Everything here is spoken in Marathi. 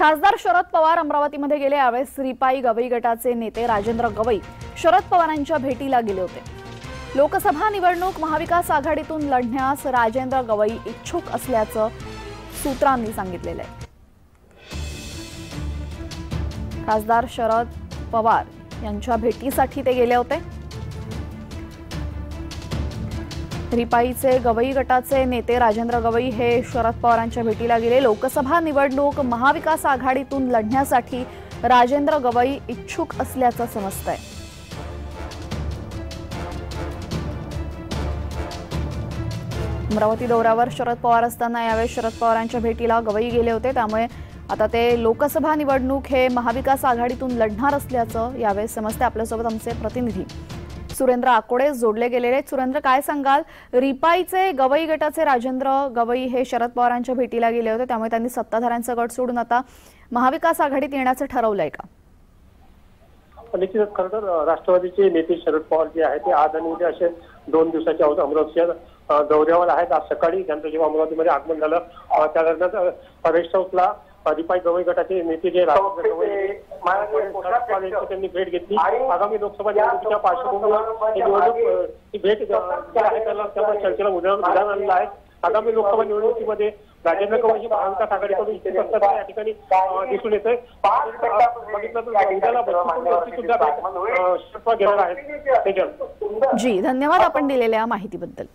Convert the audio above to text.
खासदार शरद पवार अमरावतीमध्ये गेले। यावेळेस रिपाई गवई गटाचे नेते राजेंद्र गवई शरद पवारांच्या भेटीला गेले होते। लोकसभा निवडणूक महाविकास आघाडीतून लढण्यास राजेंद्र गवई इच्छुक असल्याचं सूत्रांनी सांगितलेलं आहे। खासदार शरद पवार यांच्या भेटीसाठी ते गेले होते। रिपाईचे गवई गटाचे नेते राजेंद्र गवई हे शरद पवारांच्या भेटीला गेले। लोकसभा निवडणूक महाविकास आघाडीतून लढण्यासाठी राजेंद्र गवई इच्छुक असल्याचं समजतंय। अमरावती दौऱ्यावर शरद पवार असताना यावेळी शरद पवारांच्या भेटीला गवई गेले होते। त्यामुळे आता ते लोकसभा निवडणूक हे महाविकास आघाडीतून लढणार असल्याचं यावेळी समजतंय। आपल्यासोबत आमचे प्रतिनिधी सुरेंद्र आकोडे जोडले गेलेले आहेत। सुरेंद्र, काय सांगाल? रिपाईचे गवई गटाचे राजेंद्र गवई हे शरद पवारांच्या भेटीला गेले होते, त्यामुळे त्यांनी सत्ताधाऱ्यांचा गट सोडून आता महाविकास आघाडीत येण्याचं ठरवलंय का? निश्चितच खरं तर राष्ट्रवादीचे नेते शरद पवार जे आहेत ते आज आणि उद्या असे 2 दिवसाच्या अमरावतीच्या दौऱ्यावर आहेत। आज सकाळी त्यांचं जेव्हा अमरावतीमध्ये आगमन झालं त्या दरम्यान रेस्ट हाऊसला रिपाई गवई गटाचे नेते जे त्यांनी भेट घेतली। आगामी लोकसभा निवडणुकीच्या पार्श्वभूमीवर ही भेट आहे त्याला चर्चेला उधाण आलेलं आहे। आगामी लोकसभा निवडणुकीमध्ये राजेंद्र गवई ही महाविकास आघाडीकडून इच्छुक असल्याचं या ठिकाणी दिसून येतंय। बघितलं तर उद्याला सुद्धा घेणार आहेत। जी, धन्यवाद आपण दिलेल्या माहितीबद्दल।